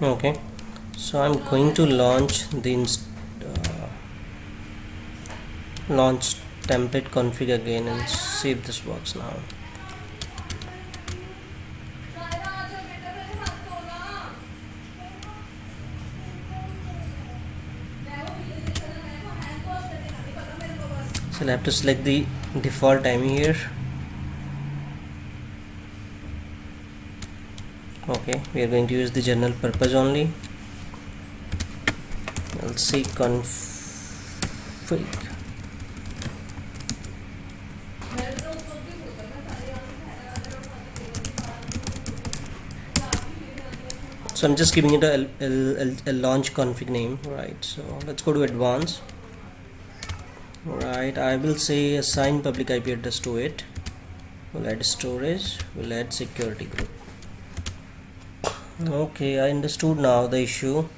Okay, so I'm going to launch the launch template config again and see if this works now. So I'll have to select the default timing here. Okay, we are going to use the general purpose only. I'll see config. So I'm just giving it a launch config name, right? So let's go to advanced. Right, I will say assign public IP address to it. We'll add storage, we'll add security group. Okay, I understood now the issue.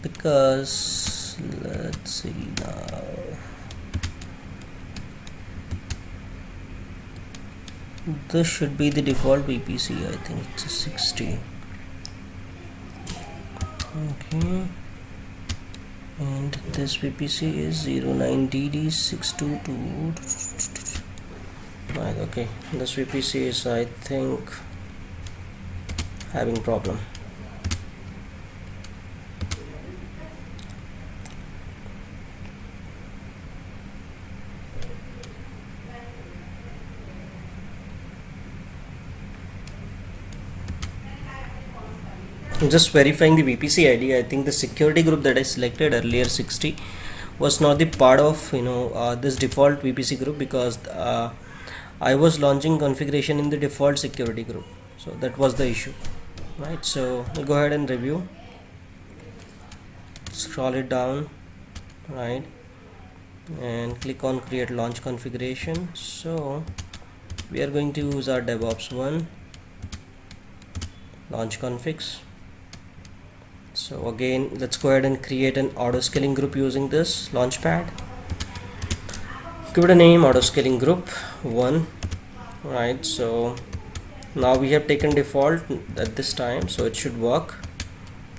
Because let's see now. This should be the default VPC. I think it's a 60. Okay, and this VPC is 09DD622. Right, okay, this VPC is, I think, having problem. Just verifying the VPC ID. I think the security group that I selected earlier, 60, was not the part of this default VPC group, because I was launching configuration in the default security group, so that was the issue, right? So I'll go ahead and review, scroll it down, right, and click on create launch configuration. So we are going to use our DevOps one, launch configs. So again, let's go ahead and create an auto scaling group using this launchpad. Give it a name, auto scaling group 1, right? So now we have taken default at this time, so it should work.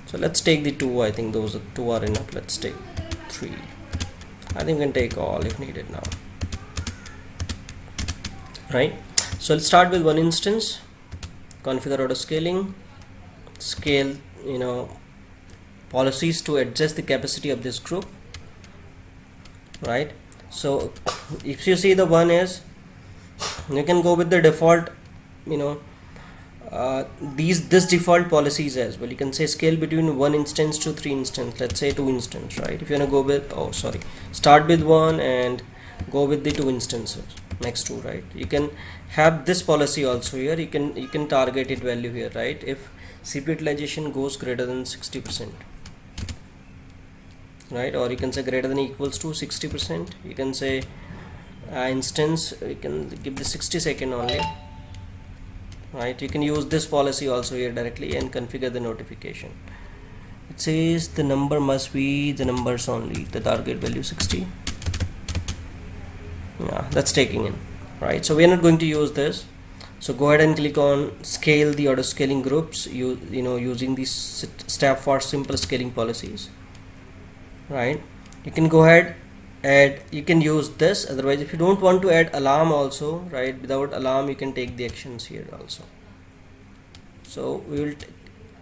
So let's take the 2. I think those 2 are enough. Let's take 3. I think we can take all if needed now, right? So let's start with one instance, configure auto scaling, scale policies to adjust the capacity of this group, right? So if you see, the one is, you can go with the default, this default policies as well. You can say scale between 1 instance to 3 instance, let's say 2 instance, right? If you want to go with, start with 1 and go with the 2 instances next to, right? You can have this policy also here. You can target it value here, right? If CPU utilization goes greater than 60%, right? Or you can say greater than equals to 60%. You can say instance, you can give the 60 second only, right? You can use this policy also here directly and configure the notification. It says the number must be the numbers only, the target value 60. Yeah, that's taking in, right? So we are not going to use this. So go ahead and click on scale the auto scaling groups, using these step for simple scaling policies, right? You can go ahead, you can use this. Otherwise, if you don't want to add alarm also, right, without alarm you can take the actions here also. So we will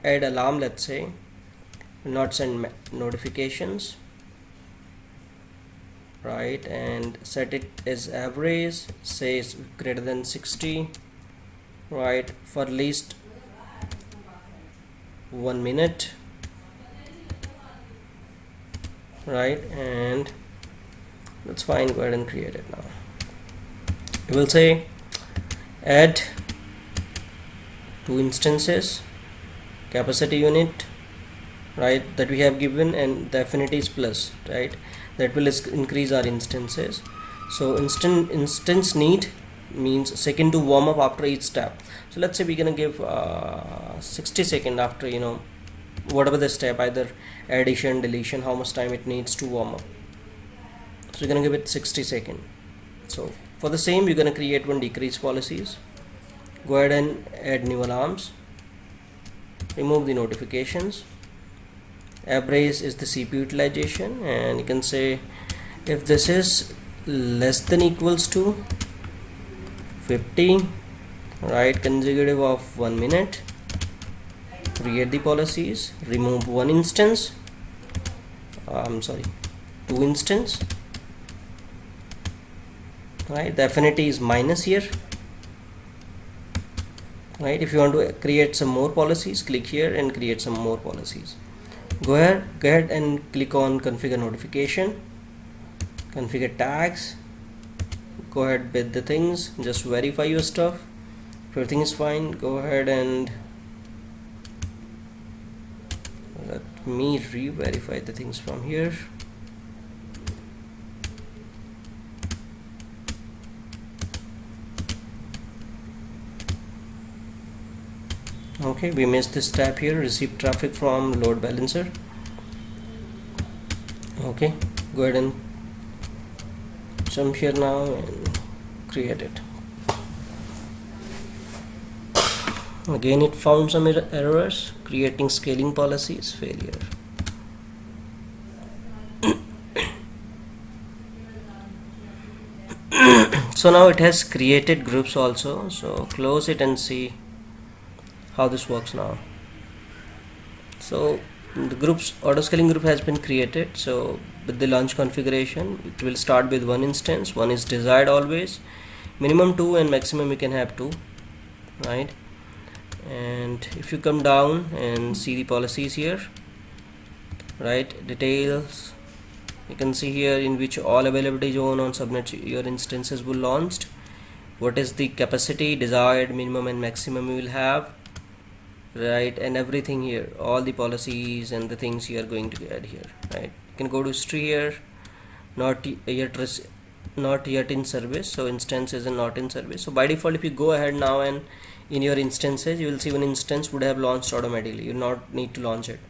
add alarm, let's say, not send notifications, right, and set it as average, says greater than 60, right, for at least 1 minute, right, and that's fine. Go ahead and create it now. You will say add 2 instances, capacity unit, right, that we have given, and the affinity is plus, right, that will increase our instances. So instance need means second to warm up after each step. So let's say we're gonna give 60 seconds after whatever the step, either addition, deletion, how much time it needs to warm up. So we're gonna give it 60 seconds. So For the same, we're going to create one decrease policies. Go ahead and add new alarms. Remove the notifications. Average is the CPU utilization, and you can say if this is less than equals to 50, right, consecutive of 1 minute, create the policies, remove one instance, two instance, right. The affinity is minus here, right. If you want to create some more policies, click here and create some more policies. Go ahead and click on configure notification, configure tags. Go ahead with the things, just verify your stuff. If everything is fine, go ahead and let me re-verify the things from here. Okay, we missed this tab here, receive traffic from load balancer. Okay, go ahead and jump here now and create it. Again, it found some errors, creating scaling policies, failure. So now it has created groups also, so close it and see how this works now. So the groups auto scaling group has been created. So with the launch configuration, it will start with one instance. One is desired always, minimum 2 and maximum you can have 2, right. And if you come down and see the policies here, right, details, you can see here in which all availability zone on subnet your instances will launched, what is the capacity, desired, minimum and maximum you will have, right, and everything here, all the policies and the things you are going to add here, right. You can go to history here, not yet in service, so instance is not in service. So by default, if you go ahead now and in your instances, you will see one instance would have launched automatically. You not need to launch it.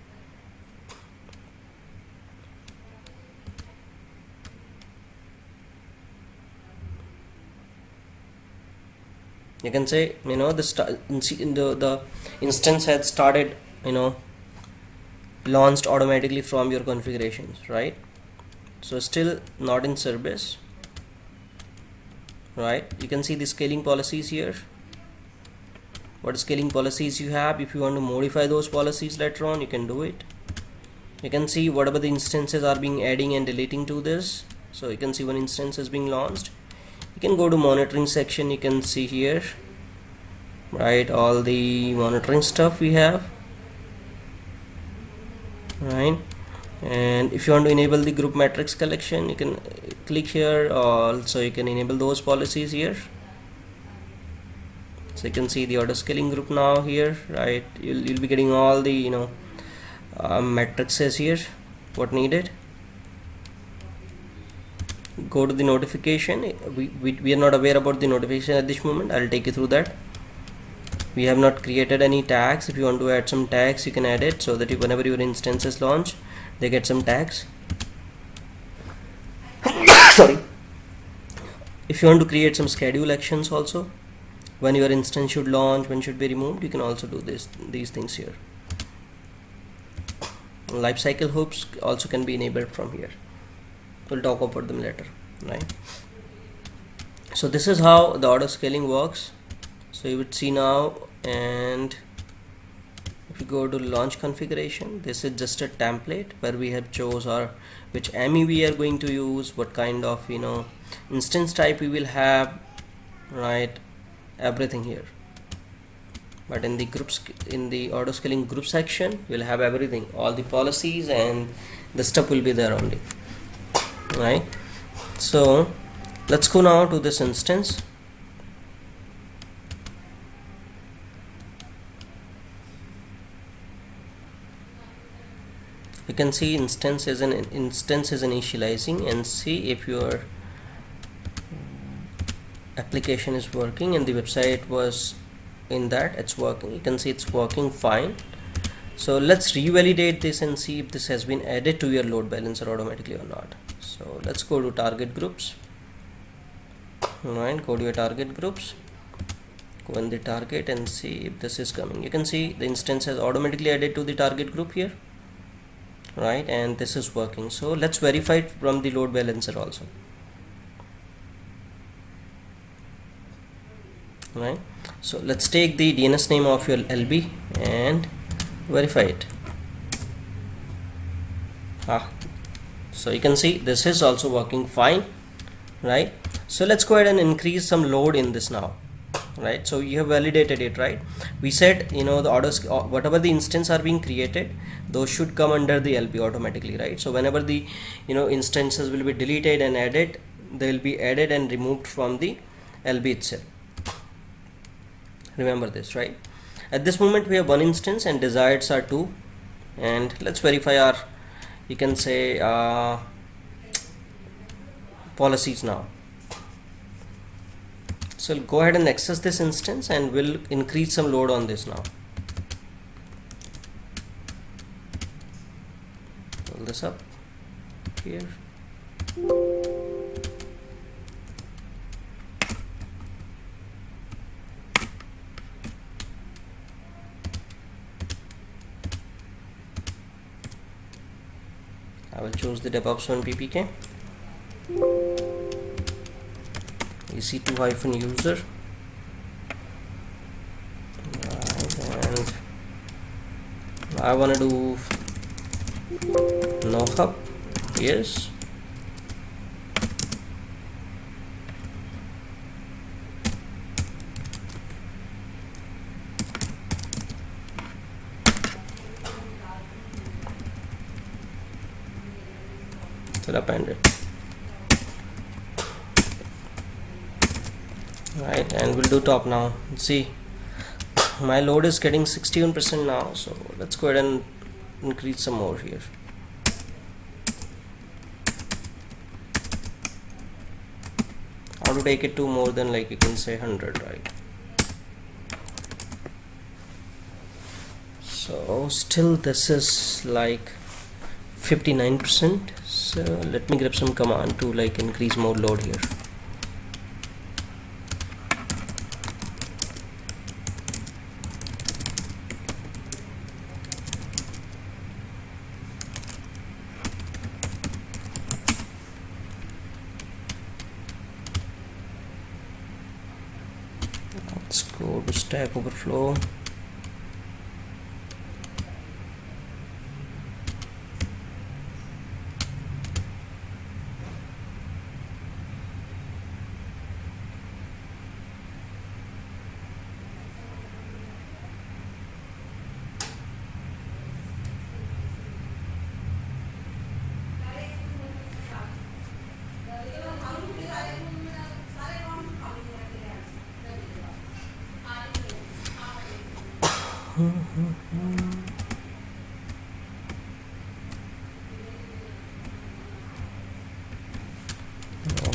You can say, you know, the instance had started, you know, launched automatically from your configurations, right. So still not in service, right. You can see the scaling policies here, what scaling policies you have. If you want to modify those policies later on, you can do it. You can see whatever the instances are being adding and deleting to this. So you can see one instance is being launched. You can go to monitoring section, you can see here, right, all the monitoring stuff we have, right. And if you want to enable the group matrix collection, you can click here. Also you can enable those policies here. So you can see the auto scaling group now here, right. You'll be getting all the, you know, matrices here, what needed. Go to the notification. We are not aware about the notification at this moment. I'll take you through that. We have not created any tags. If you want to add some tags, you can add it, so that whenever your instances launch, they get some tags. Sorry. If you want to create some schedule actions also, when your instance should launch, when should be removed, you can also do these things here. Lifecycle hooks also can be enabled from here. We'll talk about them later, right. So this is how the auto scaling works. So you would see now, and if you go to launch configuration, this is just a template where we have chose which AMI we are going to use, what kind of, you know, instance type we will have, right, everything here. But in the groups, in the auto scaling group section, you'll have everything, all the policies and the stuff will be there only, right. So let's go now to this instance. You can see instance is initializing, and see if your application is working and the website was in that, it's working. You can see it's working fine. So let's revalidate this and see if this has been added to your load balancer automatically or not. So let's go to target groups. Right, go to your target groups, go in the target and see if this is coming. You can see the instance has automatically added to the target group here, right, and this is working. So let's verify it from the load balancer also, right. So let's take the DNS name of your LB and verify it. So you can see this is also working fine, right. So let's go ahead and increase some load in this now, right. So you have validated it, right. We said, you know, the orders, whatever the instance are being created, those should come under the LB automatically, right. So whenever the, you know, instances will be deleted and added, they will be added and removed from the LB itself. Remember this, right. At this moment we have one instance and desires are 2, and let's verify our, you can say, policies now. So go ahead and access this instance and we'll increase some load on this now. Pull this up here. I will choose the DevOps 1 PPK, EC2-user, right, and I want to do no hub, yes. Still appended, right, and we'll do top now. See, my load is getting 61% now, so let's go ahead and increase some more here. How to take it to more than, like, you can say 100, right. So still this is like 59%. So let me grab some command to, like, increase more load here. Let's go to Stack Overflow.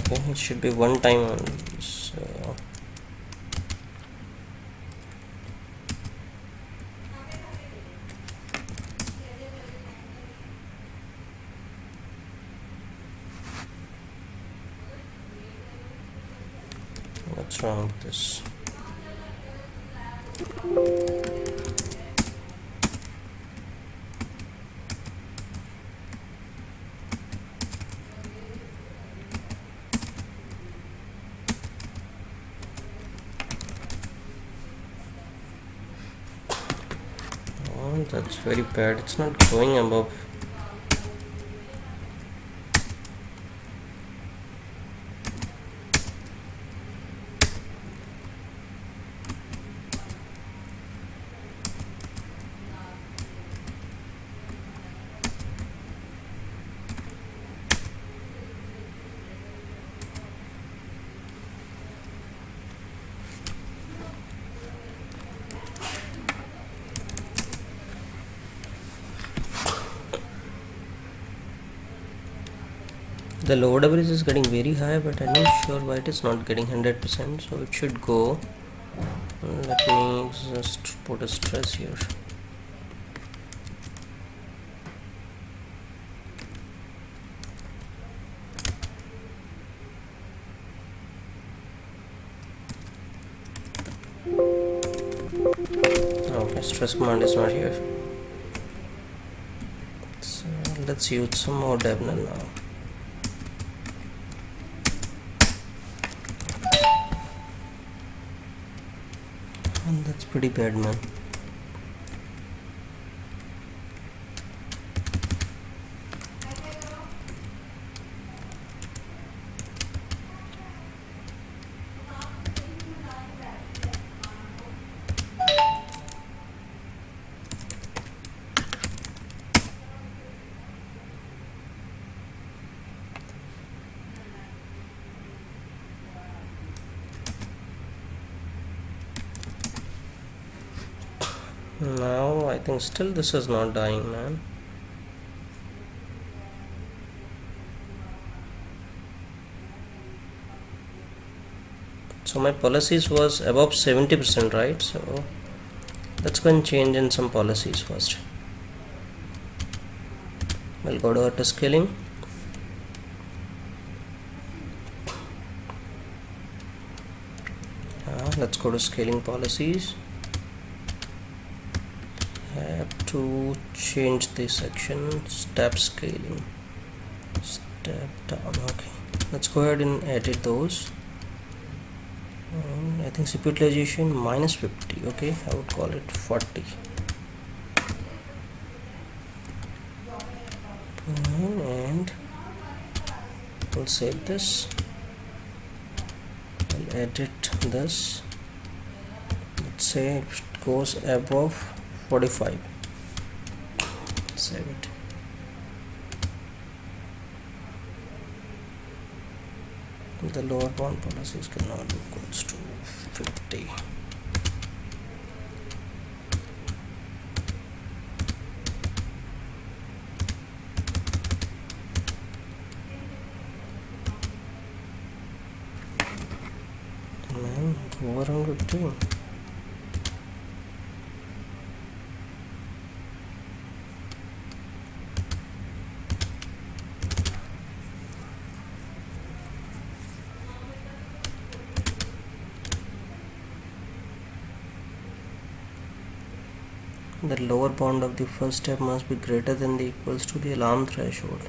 Okay, it should be one time only. So what's wrong with this? Oh, that's very bad. It's not going above. The load average is getting very high, but I'm not sure why it is not getting 100%. So it should go. Let me just put a stress here. Okay, stress command is not here. So let's use some more Debian now. And that's pretty bad, man. Now I think still this is not dying, man. So my policies was above 70%, right? So let's go and change in some policies first. We'll go to auto scaling. Let's go to scaling policies. Have to change this section, step scaling, step down. Okay, let's go ahead and edit those. I think CPU utilization -50. Okay, I would call it 40. And we'll save this. I'll edit this. Let's say it goes above 45. Save it. The lower bound policies cannot be equals to 50. Man, what I'm going to do? The lower bound of the first step must be greater than the equals to the alarm threshold.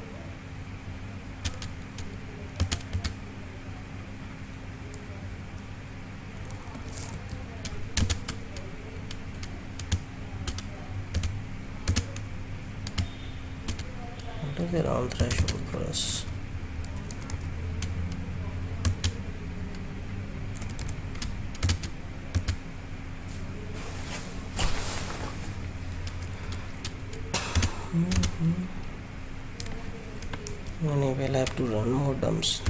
What is the alarm threshold for us? Anyway, I'll have to run more dumps.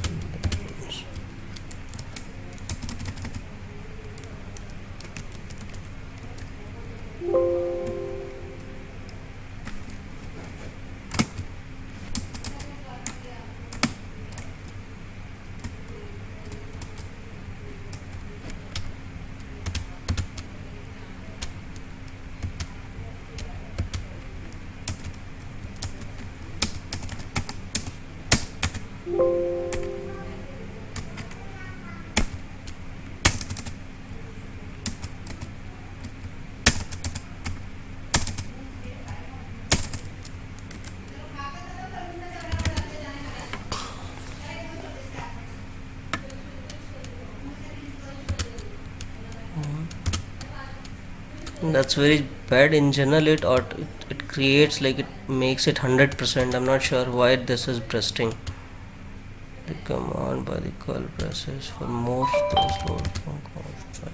That's very bad. In general, it creates like it makes it 100%. I'm not sure why this is bursting. The command by the curl presses for most those load from strike.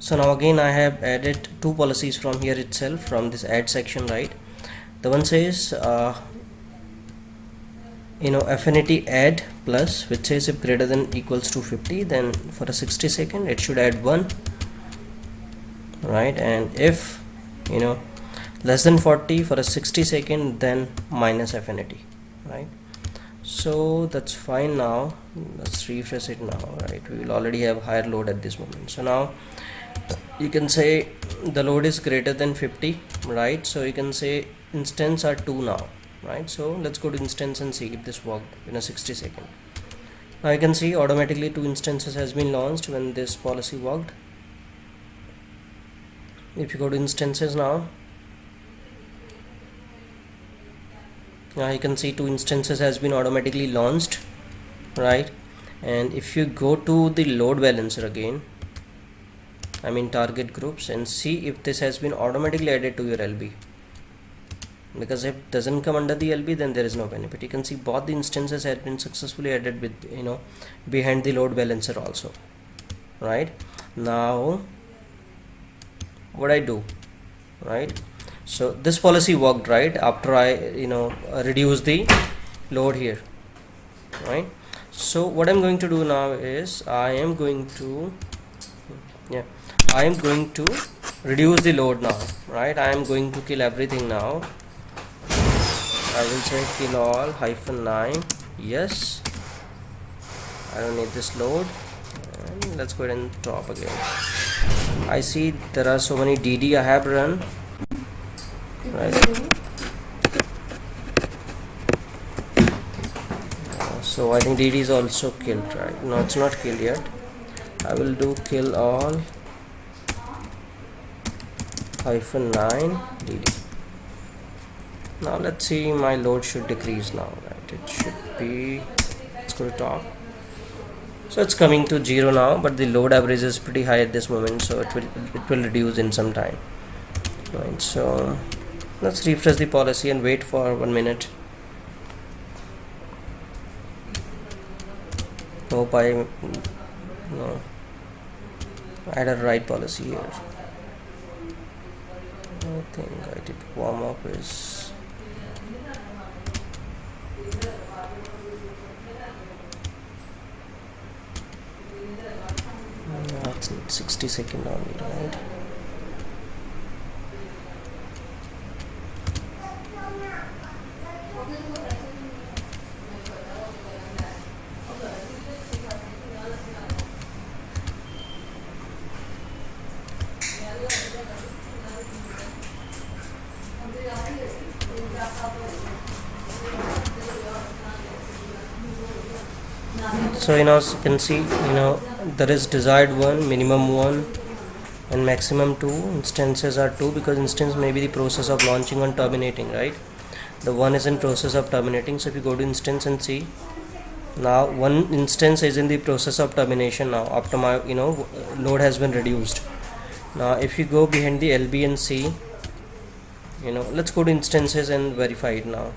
So now again I have added two policies from here itself, from this add section, right? The one says affinity add plus, which says if greater than equals to 50, then for a 60 second it should add 1, right? And if less than 40 for a 60 second, then minus affinity, right? So that's fine. Now let's refresh it now, right? We will already have higher load at this moment. So now you can say the load is greater than 50, right? So you can say instance are 2 now, right? So let's go to instance and see if this worked in a 60 second. Now you can see automatically 2 instances has been launched when this policy worked. If you go to instances now you can see 2 instances has been automatically launched, right? And if you go to the load balancer again, I mean target groups, and see if this has been automatically added to your LB, because if it doesn't come under the LB, then there is no benefit. You can see both the instances have been successfully added with behind the load balancer also, right? Now what I do, right? So this policy worked, right, after I reduce the load here, right? So what I'm going to do now is I am going to reduce the load now, right? I am going to kill everything now. I will say kill all -9. Yes, I don't need this load, and let's go ahead and drop again. I see there are so many DD I have run, right? So I think DD is also killed, right? No, it's not killed yet. I will do kill all -9 DD. Now let's see, my load should decrease now, right? It should be, let's go to top. So it's coming to 0 now, but the load average is pretty high at this moment, so it will reduce in some time, right? So let's refresh the policy and wait for 1 minute. Hope I had a right policy here. I think I did warm up is it's 60 second only, right? So you can see there is desired 1, minimum 1, and maximum 2. Instances are 2 because instance may be the process of launching and terminating, right? The 1 is in process of terminating. So if you go to instance and see, now 1 instance is in the process of termination now after my load has been reduced. Now if you go behind the LB and see, let's go to instances and verify it now.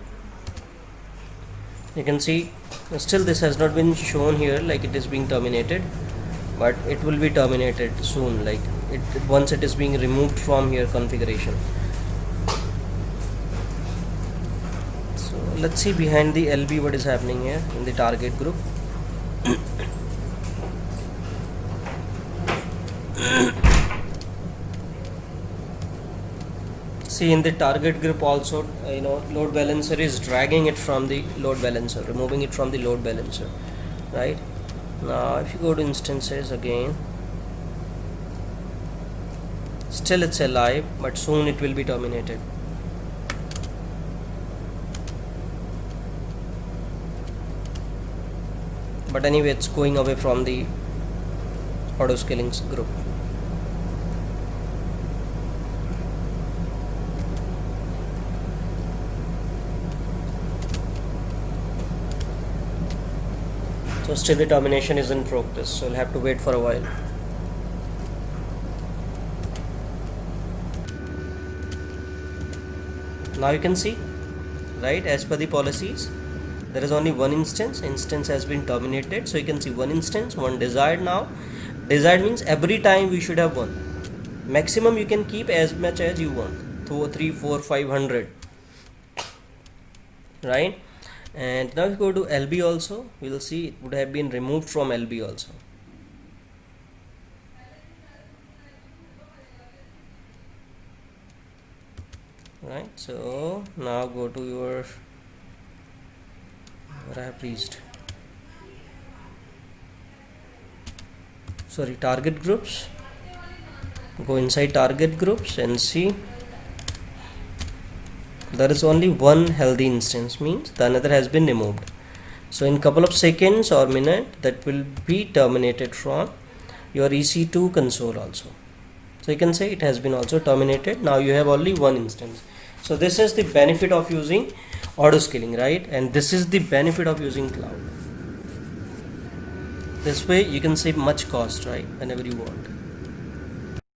You can see still this has not been shown here like it is being terminated, but it will be terminated soon, like once it is being removed from here configuration. So let's see behind the LB what is happening here in the target group. See, in the target group also load balancer is dragging it from the load balancer, removing it from the load balancer, right? Now if you go to instances again, still it's alive, but soon it will be terminated. But anyway, it's going away from the auto scaling group. So still the termination is in progress, so we'll have to wait for a while. Now you can see, right, as per the policies, there is only 1 instance has been terminated. So you can see 1 instance, 1 desired. Now desired means every time we should have 1, maximum you can keep as much as you want, 2 3 4 500, right? And now if you go to LB also, we will see it would have been removed from LB also, right? So now go to your, where I have reached, sorry, target groups. Go inside target groups and see there is only one healthy instance, means the another has been removed. So in couple of seconds or minute that will be terminated from your EC2 console also. So you can say it has been also terminated. Now you have only one instance. So this is the benefit of using auto scaling, right? And this is the benefit of using cloud. This way you can save much cost, right? Whenever you want.